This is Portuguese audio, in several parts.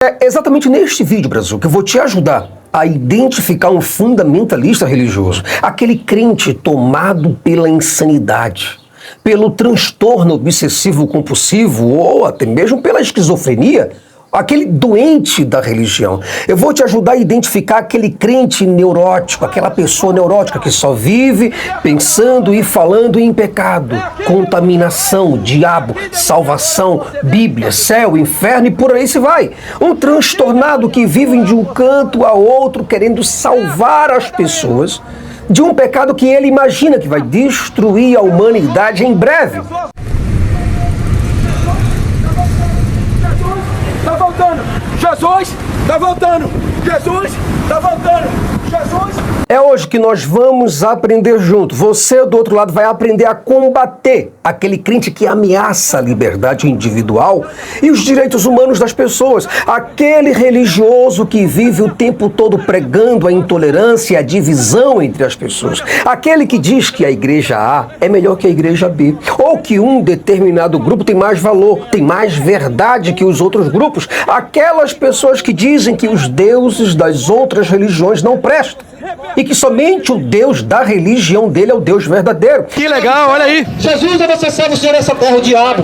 É exatamente neste vídeo, Brasil, que eu vou te ajudar a identificar um fundamentalista religioso, aquele crente tomado pela insanidade, pelo transtorno obsessivo compulsivo ou até mesmo pela esquizofrenia, aquele doente da religião. Eu vou te ajudar a identificar aquele crente neurótico, aquela pessoa neurótica que só vive pensando e falando em pecado, contaminação, diabo, salvação, Bíblia, céu, inferno e por aí se vai. Um transtornado que vive de um canto a outro querendo salvar as pessoas de um pecado que ele imagina que vai destruir a humanidade em breve. Jesus está voltando! Jesus está voltando! Jesus! É hoje que nós vamos aprender junto. Você do outro lado vai aprender a combater aquele crente que ameaça a liberdade individual e os direitos humanos das pessoas. Aquele religioso que vive o tempo todo pregando a intolerância e a divisão entre as pessoas. Aquele que diz que a igreja A é melhor que a igreja B. Ou que um determinado grupo tem mais valor, tem mais verdade que os outros grupos. Aquelas pessoas que dizem que os deuses das outras religiões não prestam. E que somente o Deus da religião dele é o Deus verdadeiro. Que legal, olha aí. Jesus é você serve o Senhor dessa terra, o diabo.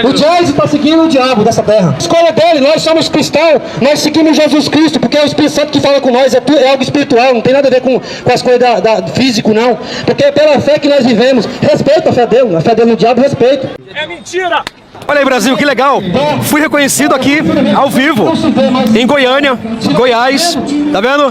O Jason está seguindo o diabo dessa terra. Escolha dele, nós somos cristãos, nós seguimos Jesus Cristo, porque é o Espírito Santo que fala com nós, é algo espiritual, não tem nada a ver com as coisas da físico, não. Porque é pela fé que nós vivemos. Respeita a fé dele no diabo, respeito. É mentira! Olha aí, Brasil, que legal. Fui reconhecido aqui, ao vivo, em Goiânia, Goiás. Tá vendo?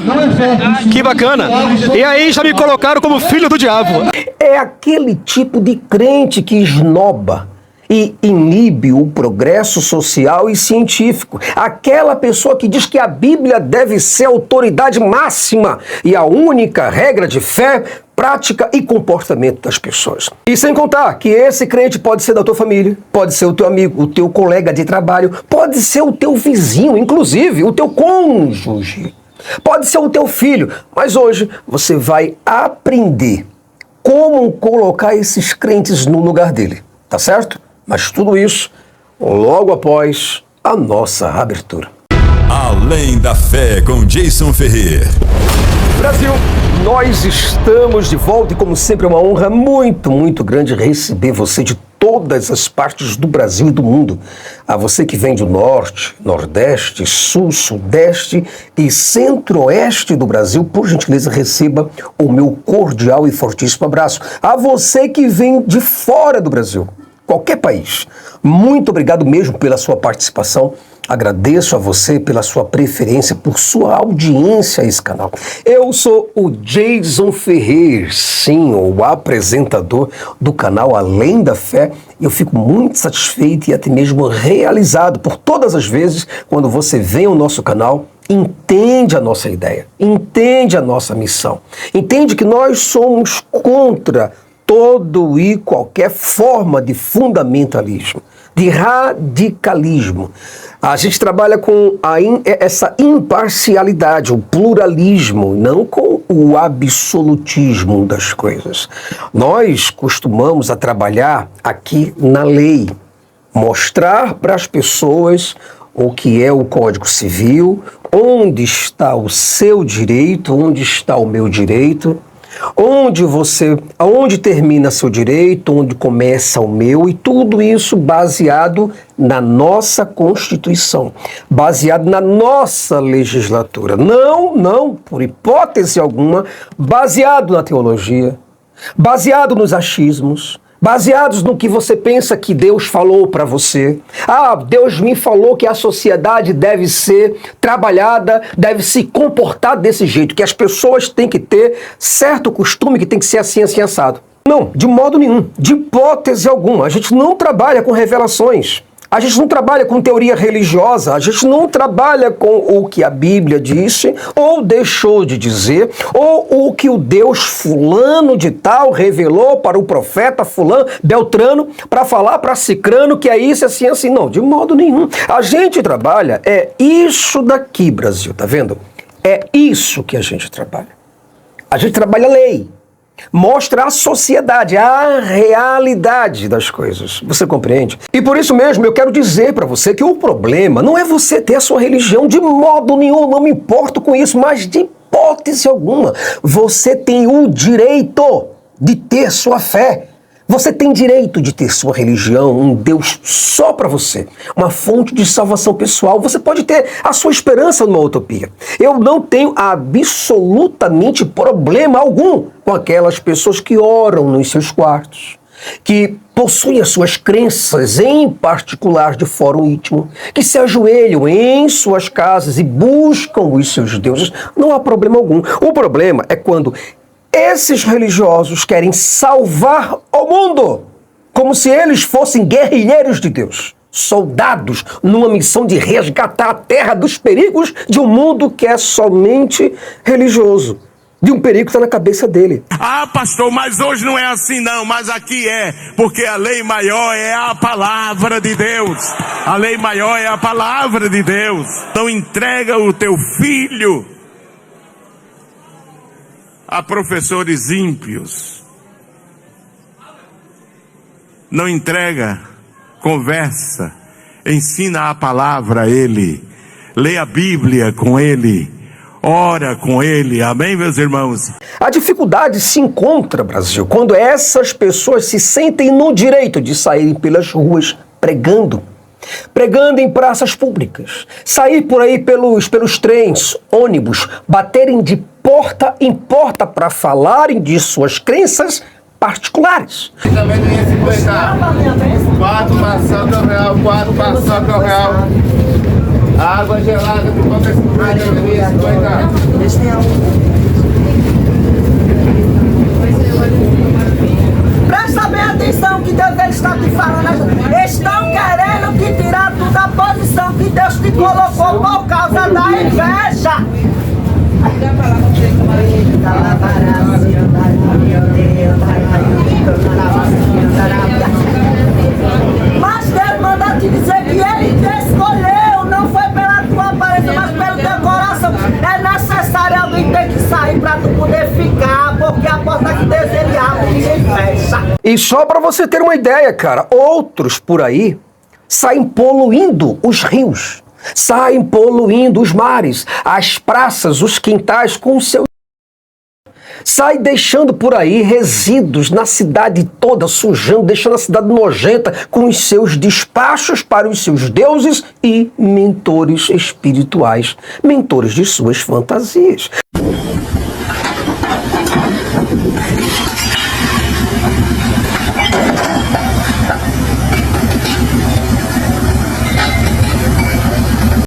Que bacana. E aí já me colocaram como filho do diabo. É aquele tipo de crente que esnoba e inibe o progresso social e científico. Aquela pessoa que diz que a Bíblia deve ser a autoridade máxima e a única regra de fé, prática e comportamento das pessoas. E sem contar que esse crente pode ser da tua família, pode ser o teu amigo, o teu colega de trabalho, pode ser o teu vizinho, inclusive o teu cônjuge, pode ser o teu filho. Mas hoje você vai aprender como colocar esses crentes no lugar dele, tá certo? Mas tudo isso logo após a nossa abertura. Além da Fé com Jason Ferrer. Brasil, nós estamos de volta e como sempre é uma honra muito grande receber você de todas as partes do Brasil e do mundo. A você que vem do norte, nordeste, sul, sudeste e centro-oeste do Brasil, por gentileza receba o meu cordial e fortíssimo abraço. A você que vem de fora do Brasil, qualquer país, muito obrigado mesmo pela sua participação. Agradeço a você pela sua preferência, por sua audiência a esse canal. Eu sou o Jason Ferrer, sim, o apresentador do canal Além da Fé. Eu fico muito satisfeito e até mesmo realizado por todas as vezes quando você vem ao nosso canal, entende a nossa ideia, entende a nossa missão, entende que nós somos contra todo e qualquer forma de fundamentalismo, de radicalismo. A gente trabalha com essa imparcialidade, o pluralismo, não com o absolutismo das coisas. Nós costumamos a trabalhar aqui na lei, mostrar para as pessoas o que é o Código Civil, onde está o seu direito, onde está o meu direito, aonde termina seu direito, onde começa o meu, e tudo isso baseado na nossa Constituição, baseado na nossa legislatura. Não, por hipótese alguma, baseado na teologia, baseado nos achismos, baseados no que você pensa que Deus falou para você. Ah, Deus me falou que a sociedade deve ser trabalhada, deve se comportar desse jeito, que as pessoas têm que ter certo costume, que tem que ser assim, assim, assado. Não, de modo nenhum, de hipótese alguma. A gente não trabalha com revelações. A gente não trabalha com teoria religiosa, a gente não trabalha com o que a Bíblia disse ou deixou de dizer, ou o que o Deus fulano de tal revelou para o profeta fulano, Beltrano, para falar para Cicrano que é isso, assim, assim. Não, de modo nenhum. A gente trabalha, é isso daqui, Brasil, tá vendo? É isso que a gente trabalha. A gente trabalha lei. Mostra a sociedade, a realidade das coisas. Você compreende? E por isso mesmo eu quero dizer para você que o problema não é você ter a sua religião de modo nenhum, não me importo com isso, mas de hipótese alguma. Você tem o direito de ter sua fé. Você tem direito de ter sua religião, um Deus só para você, uma fonte de salvação pessoal. Você pode ter a sua esperança numa utopia. Eu não tenho absolutamente problema algum com aquelas pessoas que oram nos seus quartos, que possuem as suas crenças, em particular de fórum íntimo, que se ajoelham em suas casas e buscam os seus deuses. Não há problema algum. O problema é quando esses religiosos querem salvar o mundo, como se eles fossem guerrilheiros de Deus, soldados numa missão de resgatar a terra dos perigos de um mundo que é somente religioso, de um perigo que está na cabeça dele. Ah, pastor, mas hoje não é assim não, mas aqui é, porque a lei maior é a palavra de Deus. A lei maior é a palavra de Deus. Não entrega o teu filho a professores ímpios. Não entrega, conversa, ensina a palavra a ele, lê a Bíblia com ele, ora com ele, amém, meus irmãos? A dificuldade se encontra, Brasil, quando essas pessoas se sentem no direito de saírem pelas ruas pregando em praças públicas, sair por aí pelos trens, ônibus, baterem de porta em porta para falarem de suas crenças particulares. Também não ia 50. 4 maçãs ao real, 4 maçãs ao real. Água gelada por qualquer 50, não ia 50. Presta bem atenção que Deus ele está te falando. Estão querendo te tirar tu da posição que Deus te colocou por causa da inveja. Mas Deus manda te dizer que Ele te escolheu. Não foi pela tua aparência, mas pelo teu coração. É necessário alguém ter que sair para tu poder ficar, porque a porta que Deus ele abre, ninguém fecha. E só para você ter uma ideia, cara, outros por aí saem poluindo os rios, saem poluindo os mares, as praças, os quintais com o seu... Sai deixando por aí resíduos na cidade toda, sujando, deixando a cidade nojenta com os seus despachos para os seus deuses e mentores espirituais, mentores de suas fantasias.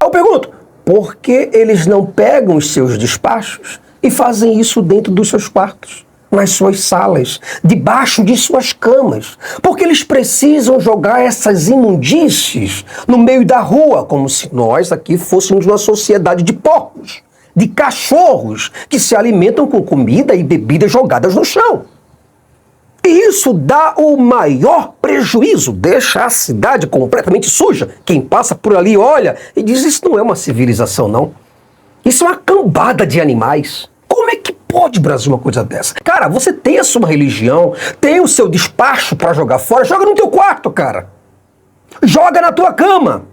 Eu pergunto, por que eles não pegam os seus despachos e fazem isso dentro dos seus quartos, nas suas salas, debaixo de suas camas? Porque eles precisam jogar essas imundícies no meio da rua, como se nós aqui fôssemos uma sociedade de porcos, de cachorros que se alimentam com comida e bebida jogadas no chão. E isso dá o maior prejuízo, deixa a cidade completamente suja. Quem passa por ali olha e diz, isso não é uma civilização, não. Isso é uma cambada de animais. Como é que pode, Brasil, uma coisa dessa? Cara, você tem a sua religião, tem o seu despacho para jogar fora, joga no teu quarto, cara. Joga na tua cama.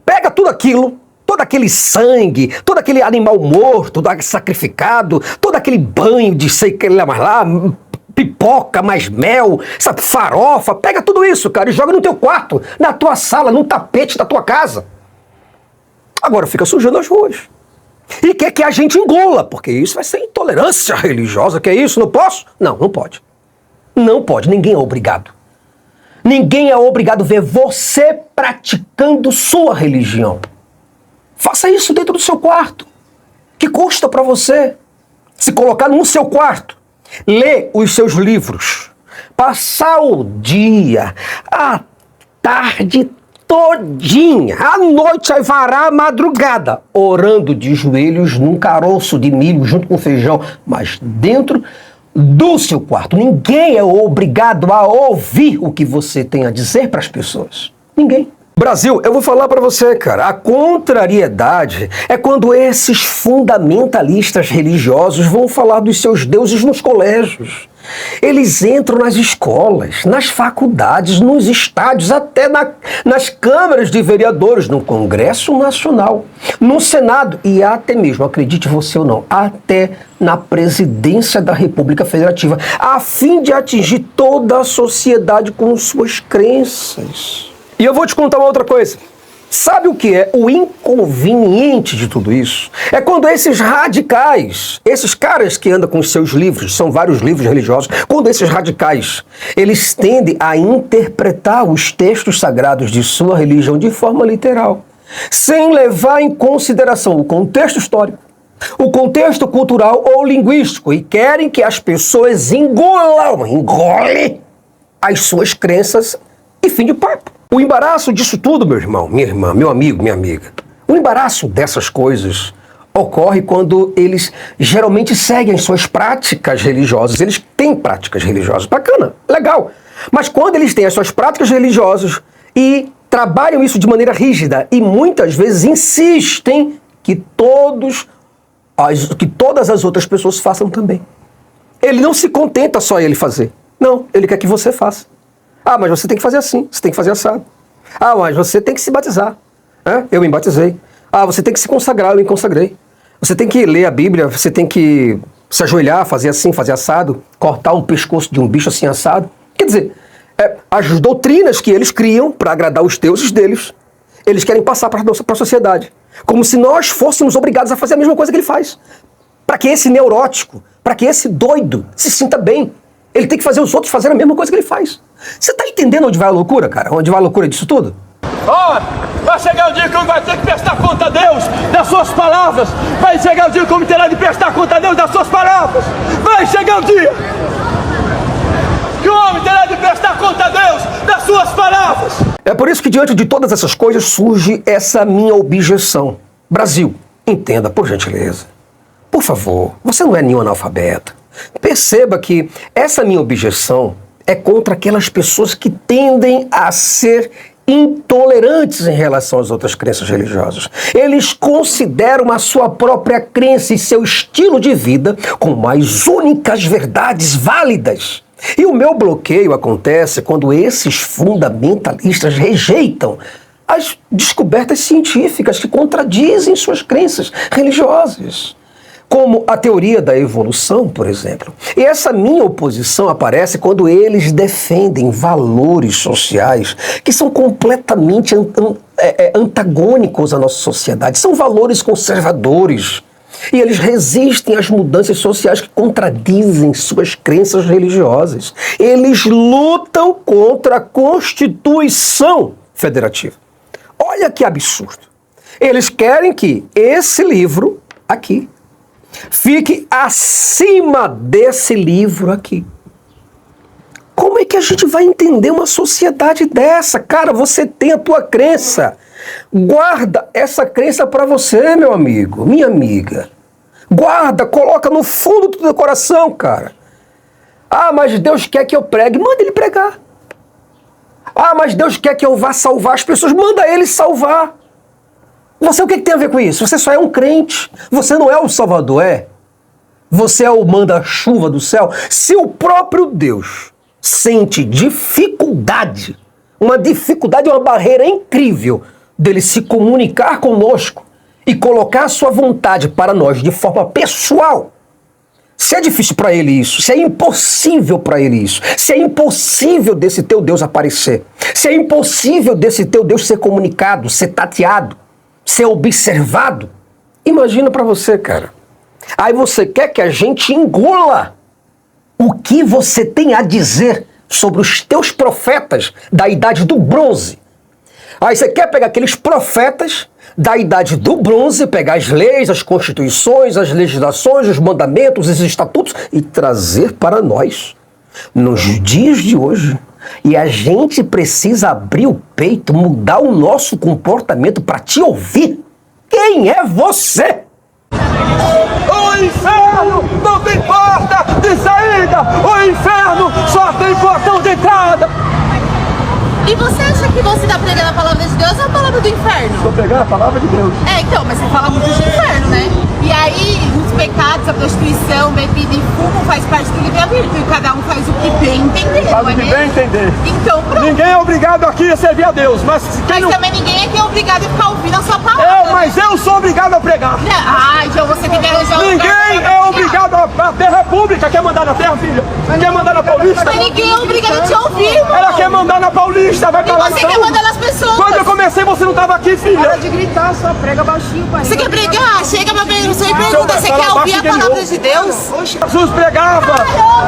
Pega tudo aquilo, todo aquele sangue, todo aquele animal morto, sacrificado, todo aquele banho de sei que lá mais lá, pipoca, mais mel, essa farofa, pega tudo isso, cara, e joga no teu quarto, na tua sala, no tapete da tua casa. Agora fica sujando as ruas. E quer que a gente engola, porque isso vai ser intolerância religiosa, que é isso? Não posso? Não, não pode. Não pode, ninguém é obrigado. Ninguém é obrigado a ver você praticando sua religião. Faça isso dentro do seu quarto. Que custa para você se colocar no seu quarto, ler os seus livros, passar o dia, a tarde todinha, à noite aí varar a madrugada, orando de joelhos num caroço de milho junto com feijão, mas dentro do seu quarto. Ninguém é obrigado a ouvir o que você tem a dizer para as pessoas. Ninguém. Brasil, eu vou falar para você, cara, a contrariedade é quando esses fundamentalistas religiosos vão falar dos seus deuses nos colégios. Eles entram nas escolas, nas faculdades, nos estádios, até nas câmaras de vereadores, no Congresso Nacional, no Senado e até mesmo, acredite você ou não, até na presidência da República Federativa, a fim de atingir toda a sociedade com suas crenças. E eu vou te contar uma outra coisa. Sabe o que é o inconveniente de tudo isso? É quando esses radicais, esses caras que andam com os seus livros, são vários livros religiosos, quando esses radicais, eles tendem a interpretar os textos sagrados de sua religião de forma literal, sem levar em consideração o contexto histórico, o contexto cultural ou linguístico, e querem que as pessoas engolem as suas crenças e fim de papo. O embaraço disso tudo, meu irmão, minha irmã, meu amigo, minha amiga, o embaraço dessas coisas ocorre quando eles geralmente seguem suas práticas religiosas. Eles têm práticas religiosas, bacana, legal. Mas quando eles têm as suas práticas religiosas e trabalham isso de maneira rígida e muitas vezes insistem que todas as outras pessoas façam também. Ele não se contenta só ele fazer. Não, ele quer que você faça. Ah, mas você tem que fazer assim, você tem que fazer assado. Ah, mas você tem que se batizar. Eu me batizei. Ah, você tem que se consagrar, eu me consagrei. Você tem que ler a Bíblia, você tem que se ajoelhar, fazer assim, fazer assado, cortar um pescoço de um bicho assim assado. Quer dizer, as doutrinas que eles criam para agradar os deuses deles, eles querem passar para a sociedade. Como se nós fôssemos obrigados a fazer a mesma coisa que ele faz. Para que esse neurótico, para que esse doido se sinta bem, ele tem que fazer os outros fazerem a mesma coisa que ele faz. Você tá entendendo onde vai a loucura, cara? Onde vai a loucura disso tudo? Vai chegar o dia que eu vai ter que prestar conta a Deus das suas palavras. Vai chegar o dia que eu terá de prestar conta a Deus das suas palavras. Vai chegar o dia que o homem terá de prestar conta a Deus das suas palavras. É por isso que diante de todas essas coisas surge essa minha objeção. Brasil, entenda, por gentileza. Por favor, você não é nenhum analfabeto. Perceba que essa minha objeção é contra aquelas pessoas que tendem a ser intolerantes em relação às outras crenças religiosas. Eles consideram a sua própria crença e seu estilo de vida como as únicas verdades válidas. E o meu bloqueio acontece quando esses fundamentalistas rejeitam as descobertas científicas que contradizem suas crenças religiosas, como a teoria da evolução, por exemplo. E essa minha oposição aparece quando eles defendem valores sociais que são completamente antagônicos à nossa sociedade. São valores conservadores. E eles resistem às mudanças sociais que contradizem suas crenças religiosas. Eles lutam contra a Constituição Federativa. Olha que absurdo. Eles querem que esse livro aqui fique acima desse livro aqui. Como é que a gente vai entender uma sociedade dessa? Cara, você tem a tua crença. Guarda essa crença para você, meu amigo, minha amiga. Guarda, coloca no fundo do teu coração, cara. Ah, mas Deus quer que eu pregue. Manda ele pregar. Ah, mas Deus quer que eu vá salvar as pessoas. Manda ele salvar. Você, o que tem a ver com isso? Você só é um crente. Você não é o Salvador, é? Você é o manda-chuva do céu. Se o próprio Deus sente dificuldade, uma barreira incrível dele se comunicar conosco e colocar a sua vontade para nós de forma pessoal, se é difícil para ele isso, se é impossível para ele isso, se é impossível desse teu Deus aparecer, se é impossível desse teu Deus ser comunicado, ser tateado, ser observado, imagina para você, cara. Aí você quer que a gente engula o que você tem a dizer sobre os teus profetas da idade do bronze. Aí você quer pegar aqueles profetas da idade do bronze, pegar as leis, as constituições, as legislações, os mandamentos, os estatutos e trazer para nós, nos dias de hoje. E a gente precisa abrir o peito, mudar o nosso comportamento para te ouvir. Quem é você? O inferno não tem porta de saída. O inferno só tem portão de entrada. E você acha que você está pregando a palavra de Deus ou a palavra do inferno? Estou pregando a palavra de Deus. Então, mas você fala muito de inferno, né? E aí, os pecados, a prostituição, bebida e fumo faz parte do livre-arbítrio. E cada um entendeu, Sabe que bem entender. Então pronto. Ninguém é obrigado aqui a servir a Deus, mas quem não... Também ninguém aqui é obrigado a ficar ouvindo a sua palavra. Mas eu sou obrigado a pregar. Então você tem que arranjar um Ninguém é obrigado a ter república. Quer mandar na terra, filha? Quer mandar na Paulista? Mas ninguém é obrigado a te ouvir, irmão. Ela quer mandar na Paulista, vai pra lá Você então. quer mandar nas pessoas. Quando eu comecei, você não tava aqui, filha. Para de gritar, só prega baixinho, pai. Você quer pregar? Chega pra mim, você pergunta, você quer ouvir a palavra de Deus? Jesus pregava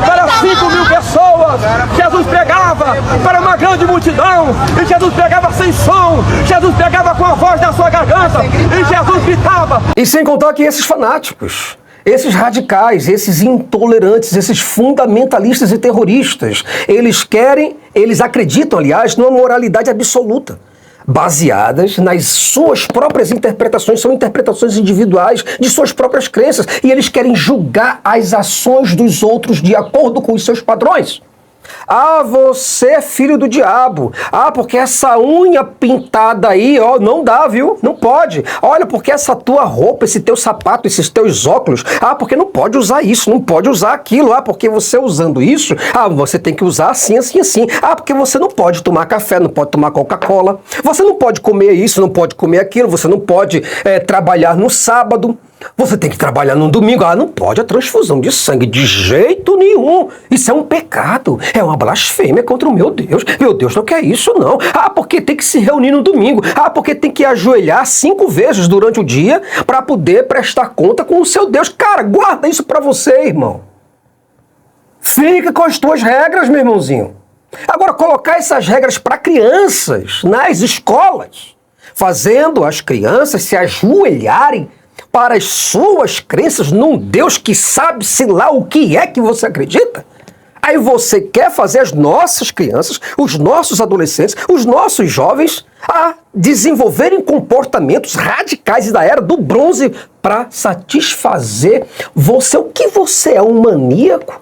para 5.000 pessoas. Jesus pregava para uma grande multidão. E Jesus pregava sem som. Jesus pregava com a voz da sua garganta. E Jesus gritava. E sem contar que esses fanáticos, esses radicais, esses intolerantes, esses fundamentalistas e terroristas, eles acreditam, aliás, numa moralidade absoluta, baseadas nas suas próprias interpretações, são interpretações individuais de suas próprias crenças, e eles querem julgar as ações dos outros de acordo com os seus padrões. Ah, você é filho do diabo. Ah, porque essa unha pintada aí, ó, não dá, viu? Não pode. Olha, porque essa tua roupa, esse teu sapato, esses teus óculos. Ah, porque não pode usar isso, não pode usar aquilo. Ah, porque você usando isso, você tem que usar assim, assim, assim. Ah, porque você não pode tomar café, não pode tomar Coca-Cola. Você não pode comer isso, não pode comer aquilo. Você não pode trabalhar no sábado. Você tem que trabalhar no domingo. Ah, não pode a transfusão de sangue de jeito nenhum. Isso é um pecado. É uma blasfêmia contra o meu Deus. Meu Deus não quer isso, não. Ah, porque tem que se reunir no domingo. Ah, porque tem que ajoelhar 5 vezes durante o dia para poder prestar conta com o seu Deus. Cara, guarda isso para você, irmão. Fica com as tuas regras, meu irmãozinho. Agora, colocar essas regras para crianças nas escolas, fazendo as crianças se ajoelharem para as suas crenças num Deus que sabe-se lá o que é que você acredita? Aí você quer fazer as nossas crianças, os nossos adolescentes, os nossos jovens a desenvolverem comportamentos radicais da era do bronze para satisfazer você. O que você é? Um maníaco?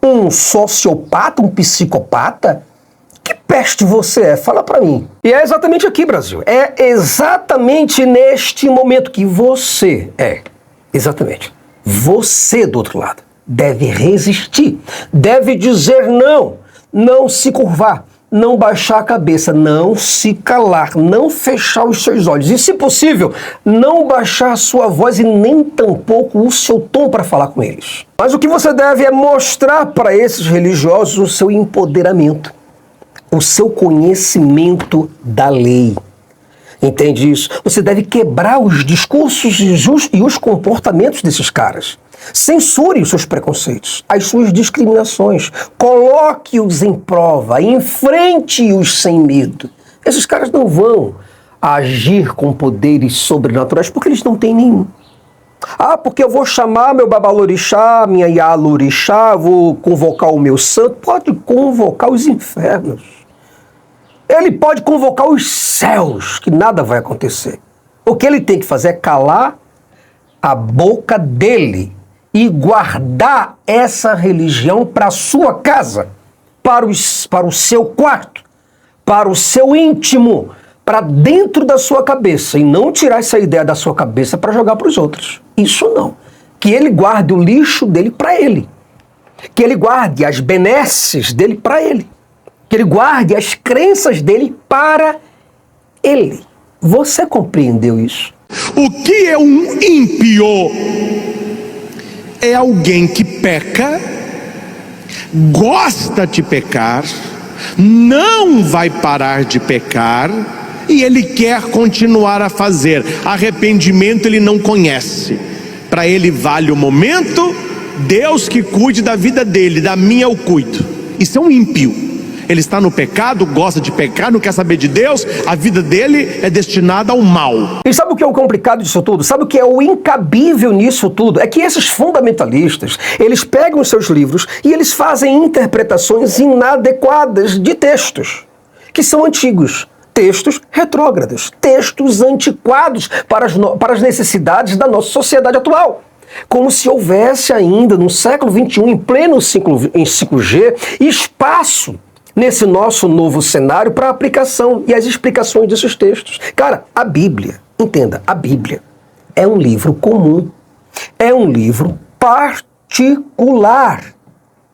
Um sociopata? Um psicopata? Que peste você é? Fala pra mim. E é exatamente aqui, Brasil. É exatamente neste momento que você exatamente, você do outro lado, deve resistir, deve dizer não, não se curvar, não baixar a cabeça, não se calar, não fechar os seus olhos e, se possível, não baixar a sua voz e nem tampouco o seu tom para falar com eles. Mas o que você deve é mostrar para esses religiosos o seu empoderamento, o seu conhecimento da lei. Entende isso? Você deve quebrar os discursos e os comportamentos desses caras. Censure os seus preconceitos, as suas discriminações. Coloque-os em prova, enfrente-os sem medo. Esses caras não vão agir com poderes sobrenaturais porque eles não têm nenhum. Ah, porque eu vou chamar meu babalorixá, minha ialorixá, vou convocar o meu santo. Pode convocar os infernos. Ele pode convocar os céus, que nada vai acontecer. O que ele tem que fazer é calar a boca dele e guardar essa religião para a sua casa, para o seu quarto, para o seu íntimo, para dentro da sua cabeça, e não tirar essa ideia da sua cabeça para jogar para os outros. Isso não. Que ele guarde o lixo dele para ele. Que ele guarde as benesses dele para ele. Que ele guarde as crenças dele para ele. Você compreendeu isso? O que é um ímpio? É alguém que peca, gosta de pecar, não vai parar de pecar e ele quer continuar a fazer. Arrependimento ele não conhece. Para ele vale o momento, Deus que cuide da vida dele, da minha eu cuido. Isso é um ímpio. Ele está no pecado, gosta de pecar, não quer saber de Deus, a vida dele é destinada ao mal. E sabe o que é o complicado disso tudo? Sabe o que é o incabível nisso tudo? É que esses fundamentalistas, eles pegam os seus livros e eles fazem interpretações inadequadas de textos, que são antigos. Textos retrógrados, textos antiquados para as necessidades da nossa sociedade atual. Como se houvesse ainda, no século XXI, em pleno em 5G, espaço nesse nosso novo cenário para a aplicação e as explicações desses textos. Cara, a Bíblia, entenda, a Bíblia é um livro comum, é um livro particular.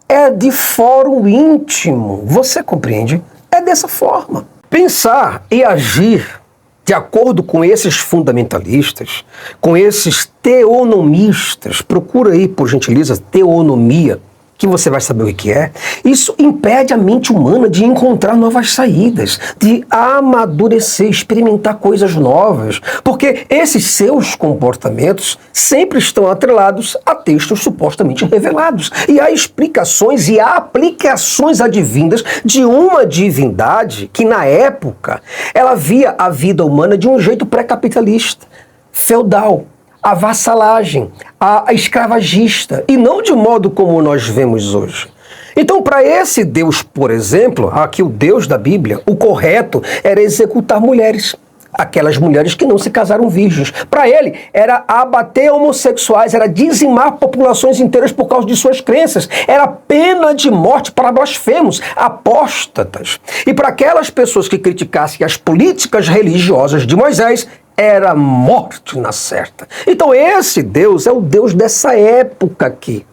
é de fórum íntimo. Você compreende? É dessa forma. Pensar e agir de acordo com esses fundamentalistas, com esses teonomistas, procura aí, por gentileza, teonomia, que você vai saber o que é. Isso impede a mente humana de encontrar novas saídas, de amadurecer, experimentar coisas novas, porque esses seus comportamentos sempre estão atrelados a textos supostamente revelados e a explicações e aplicações advindas de uma divindade que, na época, ela via a vida humana de um jeito pré-capitalista, feudal, a vassalagem, a escravagista, e não de modo como nós vemos hoje. Então, para esse Deus, por exemplo, aqui o Deus da Bíblia, o correto era executar mulheres, aquelas mulheres que não se casaram virgens. Para ele, era abater homossexuais, era dizimar populações inteiras por causa de suas crenças, era pena de morte para blasfemos, apóstatas. E para aquelas pessoas que criticassem as políticas religiosas de Moisés, era morte na certa. Então esse Deus é o Deus dessa época aqui.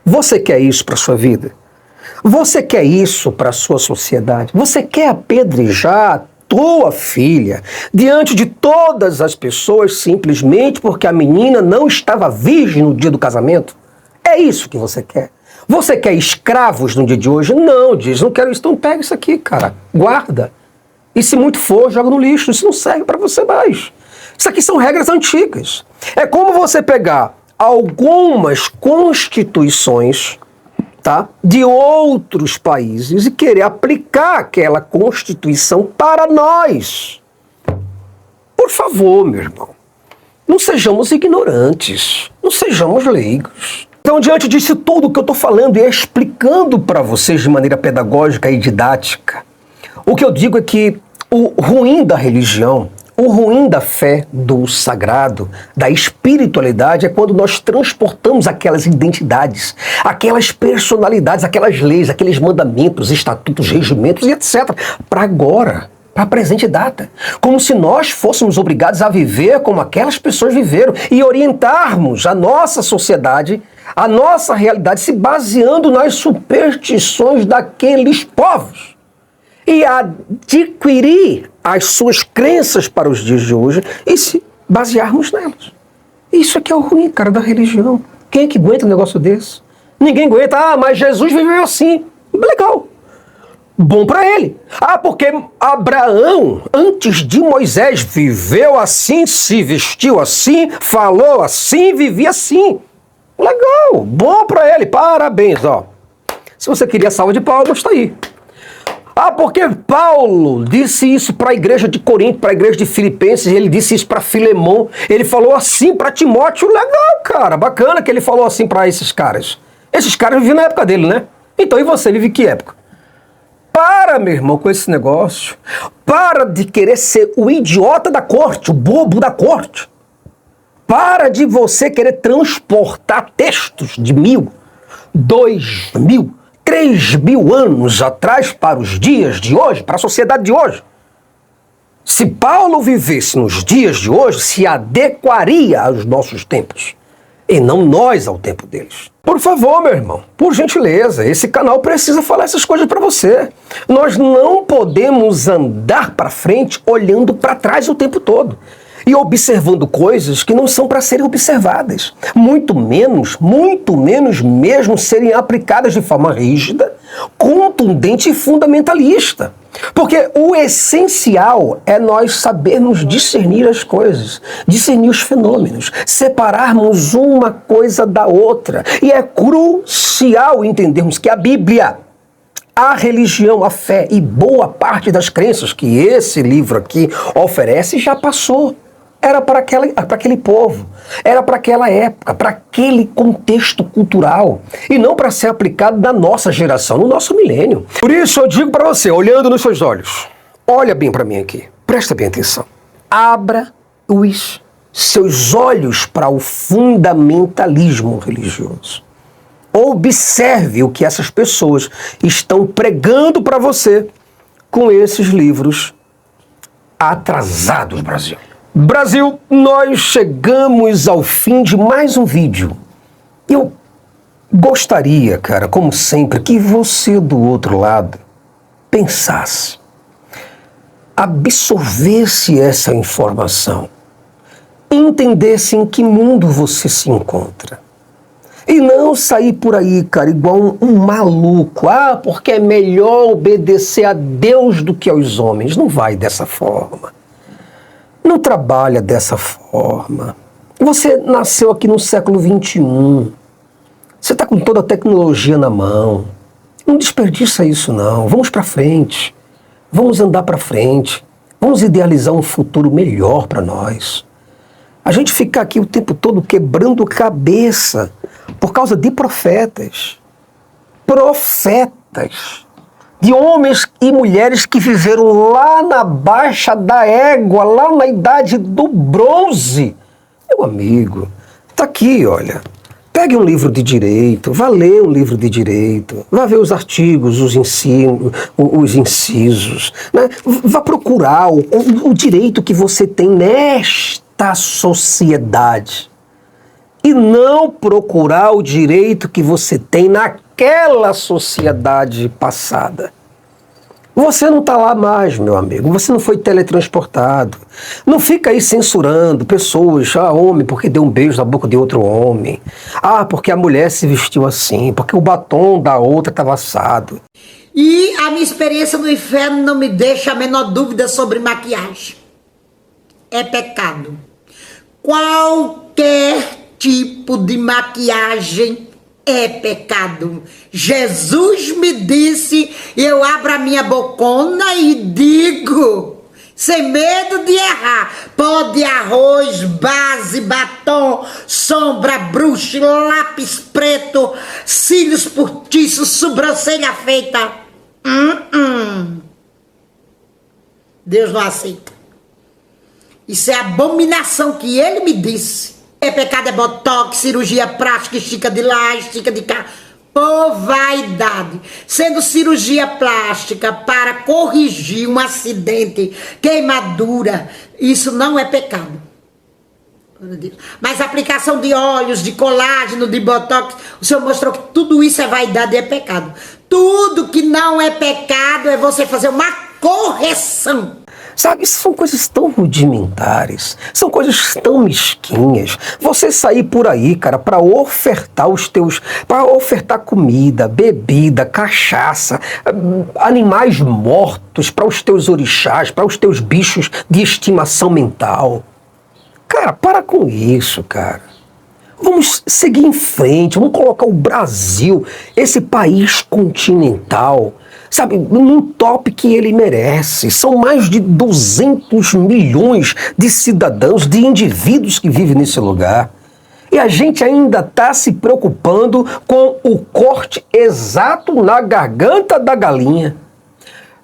Você quer isso para a sua vida? Você quer isso para a sua sociedade? Você quer apedrejar a tua filha diante de todas as pessoas simplesmente porque a menina não estava virgem no dia do casamento? É isso que você quer? Você quer escravos no dia de hoje? Não, diz, não quero isso. Então pega isso aqui, cara, guarda. E se muito for, joga no lixo. Isso não serve para você mais. Isso aqui são regras antigas. É como você pegar algumas constituições, tá, de outros países e querer aplicar aquela Constituição para nós. Por favor, meu irmão, não sejamos ignorantes, não sejamos leigos. Então, diante disso tudo que eu estou falando e explicando para vocês de maneira pedagógica e didática, o que eu digo é que o ruim da religião, o ruim da fé, do sagrado, da espiritualidade é quando nós transportamos aquelas identidades, aquelas personalidades, aquelas leis, aqueles mandamentos, estatutos, regimentos e etc. para agora, para a presente data. Como se nós fôssemos obrigados a viver como aquelas pessoas viveram e orientarmos a nossa sociedade, a nossa realidade, se baseando nas superstições daqueles povos. E adquirir as suas crenças para os dias de hoje e se basearmos nelas. Isso aqui é o ruim, cara, da religião. Quem é que aguenta um negócio desse? Ninguém aguenta. Ah, mas Jesus viveu assim. Legal. Bom para ele. Ah, porque Abraão, antes de Moisés, viveu assim, se vestiu assim, falou assim, vivia assim. Legal. Bom para ele. Parabéns, ó. Se você queria salva de palmas, está aí. Ah, porque Paulo disse isso para a igreja de Corinto, para a igreja de Filipenses, ele disse isso para Filemão, ele falou assim para Timóteo. Legal, cara, bacana que ele falou assim para esses caras. Esses caras viviam na época dele, né? Então, e você vive que época? Para, meu irmão, com esse negócio. Para de querer ser o idiota da corte, o bobo da corte. Para de você querer transportar textos de 1000, 2000, 3.000 anos atrás para os dias de hoje, para a sociedade de hoje. Se Paulo vivesse nos dias de hoje, se adequaria aos nossos tempos, e não nós ao tempo deles. Por favor, meu irmão, por gentileza, esse canal precisa falar essas coisas para você. Nós não podemos andar para frente olhando para trás o tempo todo e observando coisas que não são para serem observadas. Muito menos mesmo serem aplicadas de forma rígida, contundente e fundamentalista. Porque o essencial é nós sabermos discernir as coisas, discernir os fenômenos, separarmos uma coisa da outra. E é crucial entendermos que a Bíblia, a religião, a fé e boa parte das crenças que esse livro aqui oferece já passou. Era para aquele povo, era para aquela época, para aquele contexto cultural, e não para ser aplicado na nossa geração, no nosso milênio. Por isso eu digo para você, olhando nos seus olhos, olha bem para mim aqui, presta bem atenção. Abra os seus olhos para o fundamentalismo religioso. Observe o que essas pessoas estão pregando para você com esses livros atrasados, Brasil. Brasil, nós chegamos ao fim de mais um vídeo. Eu Gostaria, cara, como sempre, que você do outro lado pensasse, absorvesse essa informação, entendesse em que mundo você se encontra. E não sair por aí, cara, igual um maluco. Ah, porque é melhor obedecer a Deus do que aos homens. Não vai dessa forma. Não trabalha dessa forma. Você nasceu aqui no século XXI. Você está com toda a tecnologia na mão. Não desperdiça isso, não. Vamos para frente. Vamos andar para frente. Vamos idealizar um futuro melhor para nós. A gente fica aqui o tempo todo quebrando cabeça por causa de profetas. Profetas. De homens e mulheres que viveram lá na baixa da égua, lá na idade do bronze. Meu amigo, tá aqui, olha. Pegue um livro de direito, vá ler um livro de direito, vá ver os artigos, os incisos, né? Vá procurar o direito que você tem nesta sociedade e não procurar o direito que você tem naquela sociedade passada. Você não está lá mais, meu amigo. Você não foi teletransportado. Não fica aí censurando pessoas. Ah, homem, porque deu um beijo na boca de outro homem. Ah, porque a mulher se vestiu assim. Porque o batom da outra estava assado. E a minha experiência no inferno não me deixa a menor dúvida sobre maquiagem. É pecado. Qualquer tipo de maquiagem é pecado. Jesus me disse, e eu abro a minha bocona e digo, sem medo de errar, pó de arroz, base, batom, sombra, brush, lápis preto, cílios postiços, sobrancelha feita. Deus não aceita. Isso é abominação que ele me disse. É pecado, é botox, cirurgia plástica, estica de lá, estica de cá, por vaidade. Sendo cirurgia plástica para corrigir um acidente, queimadura, isso não é pecado. Mas a aplicação de óleos, de colágeno, de botox, o Senhor mostrou que tudo isso é vaidade e é pecado. Tudo que não é pecado é você fazer uma correção. Sabe, isso são coisas tão rudimentares, são coisas tão mesquinhas. Você sair por aí, cara, para ofertar para ofertar comida, bebida, cachaça, animais mortos para os teus orixás, para os teus bichos de estimação mental. Cara, para com isso, cara. Vamos seguir em frente, vamos colocar o Brasil, esse país continental, sabe, num top que ele merece. São mais de 200 milhões de cidadãos, de indivíduos que vivem nesse lugar. E a gente ainda está se preocupando com o corte exato na garganta da galinha.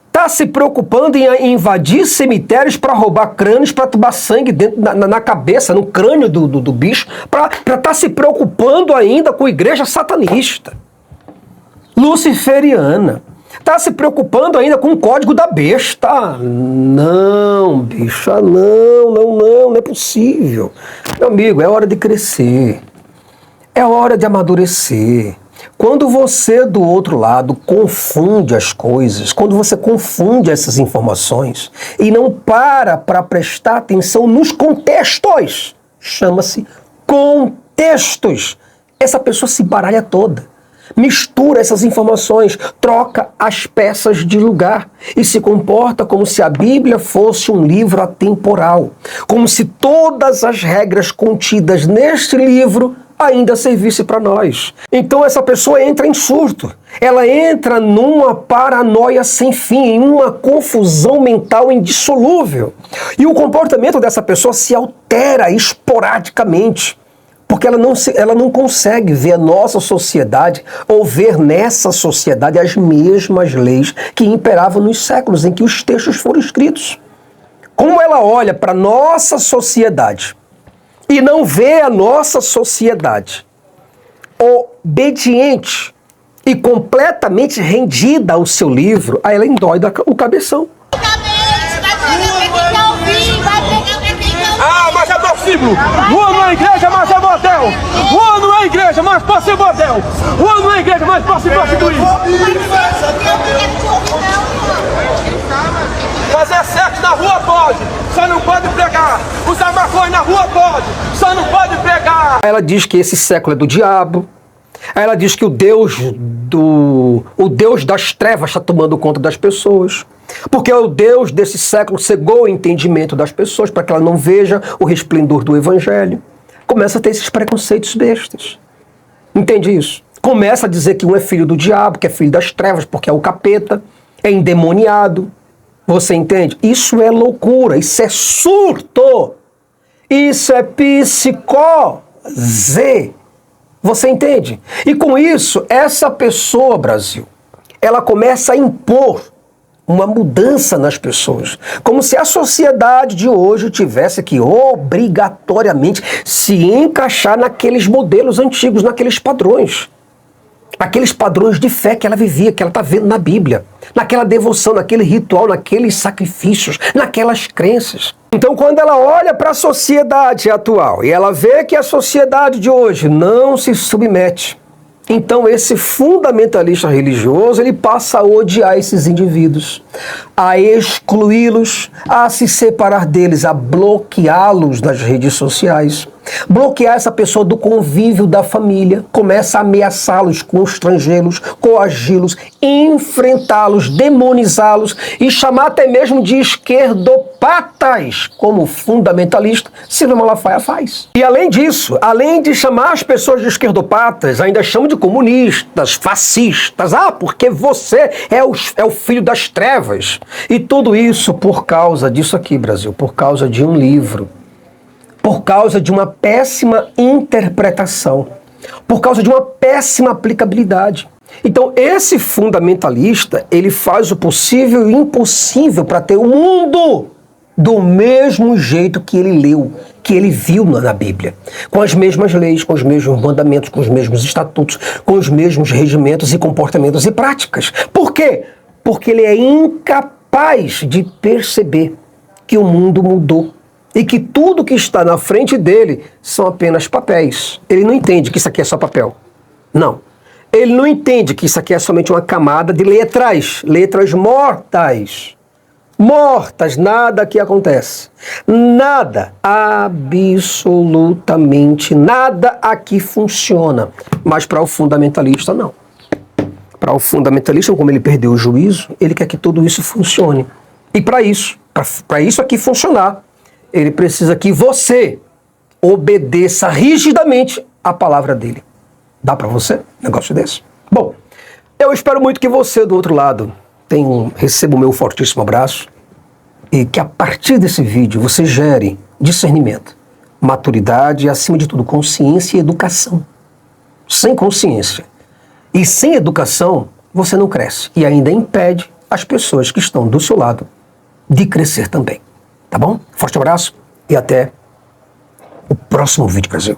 Está se preocupando em invadir cemitérios para roubar crânios, para tomar sangue dentro na cabeça, no crânio do bicho, para estar se preocupando ainda com a igreja satanista, luciferiana. Está se preocupando ainda com o código da besta. Não, bicha, não é possível. Meu amigo, é hora de crescer. É hora de amadurecer. Quando você do outro lado confunde as coisas, quando você confunde essas informações e não para prestar atenção nos contextos, chama-se contextos. Essa pessoa se baralha toda. Mistura essas informações, troca as peças de lugar e se comporta como se a Bíblia fosse um livro atemporal, como se todas as regras contidas neste livro ainda servisse para nós. Então essa pessoa entra em surto, ela entra numa paranoia sem fim, em uma confusão mental indissolúvel. E o comportamento dessa pessoa se altera esporadicamente, porque ela não consegue ver a nossa sociedade ou ver nessa sociedade as mesmas leis que imperavam nos séculos em que os textos foram escritos. Como ela olha para a nossa sociedade e não vê a nossa sociedade obediente e completamente rendida ao seu livro, aí ela endóida o cabeção. Ah, mas é possível! Rua não é igreja, mas é motel! Rua não é igreja, mas mais possa ser bordel. Rua não é igreja, mais possa ser prostituído. Fazer sexo na rua pode, só não pode pregar. Usar maconha na rua pode, só não pode pregar. Ela diz que esse século é do diabo. Aí ela diz que o Deus das trevas está tomando conta das pessoas. Porque o Deus desse século cegou o entendimento das pessoas para que ela não veja o resplendor do Evangelho. Começa a ter esses preconceitos bestas. Entende isso? Começa a dizer que um é filho do diabo, que é filho das trevas, porque é o capeta, é endemoniado. Você entende? Isso é loucura, isso é surto. Isso é psicose. Você entende? E com isso, essa pessoa, Brasil, ela começa a impor uma mudança nas pessoas. Como se a sociedade de hoje tivesse que obrigatoriamente se encaixar naqueles modelos antigos, naqueles padrões. Aqueles padrões de fé que ela vivia, que ela está vendo na Bíblia. Naquela devoção, naquele ritual, naqueles sacrifícios, naquelas crenças. Então, quando ela olha para a sociedade atual e ela vê que a sociedade de hoje não se submete, então esse fundamentalista religioso, ele passa a odiar esses indivíduos, a excluí-los, a se separar deles, a bloqueá-los nas redes sociais. Bloquear essa pessoa do convívio da família, começa a ameaçá-los, constrangê-los, coagi-los, enfrentá-los, demonizá-los e chamar até mesmo de esquerdopatas, como fundamentalista Silvio Malafaia faz. E além disso, além de chamar as pessoas de esquerdopatas, ainda chama de comunistas, fascistas, porque você é o filho das trevas. E tudo isso por causa disso aqui, Brasil, por causa de um livro. Por causa de uma péssima interpretação, por causa de uma péssima aplicabilidade. Então, esse fundamentalista, ele faz o possível e o impossível para ter o mundo do mesmo jeito que ele leu, que ele viu na Bíblia. Com as mesmas leis, com os mesmos mandamentos, com os mesmos estatutos, com os mesmos regimentos e comportamentos e práticas. Por quê? Porque ele é incapaz de perceber que o mundo mudou. E que tudo que está na frente dele são apenas papéis. Ele não entende que isso aqui é só papel. Não. Ele não entende que isso aqui é somente uma camada de letras. Letras mortas. Mortas, nada aqui acontece. Nada, absolutamente nada aqui funciona. Mas para o fundamentalista, não. Para o fundamentalista, como ele perdeu o juízo, ele quer que tudo isso funcione. E para isso aqui funcionar, ele precisa que você obedeça rigidamente a palavra dele. Dá para você um negócio desse? Bom, eu espero muito que você do outro lado receba o meu fortíssimo abraço e que a partir desse vídeo você gere discernimento, maturidade e, acima de tudo, consciência e educação. Sem consciência e sem educação, você não cresce e ainda impede as pessoas que estão do seu lado de crescer também. Tá bom? Forte abraço e até o próximo vídeo, Brasil.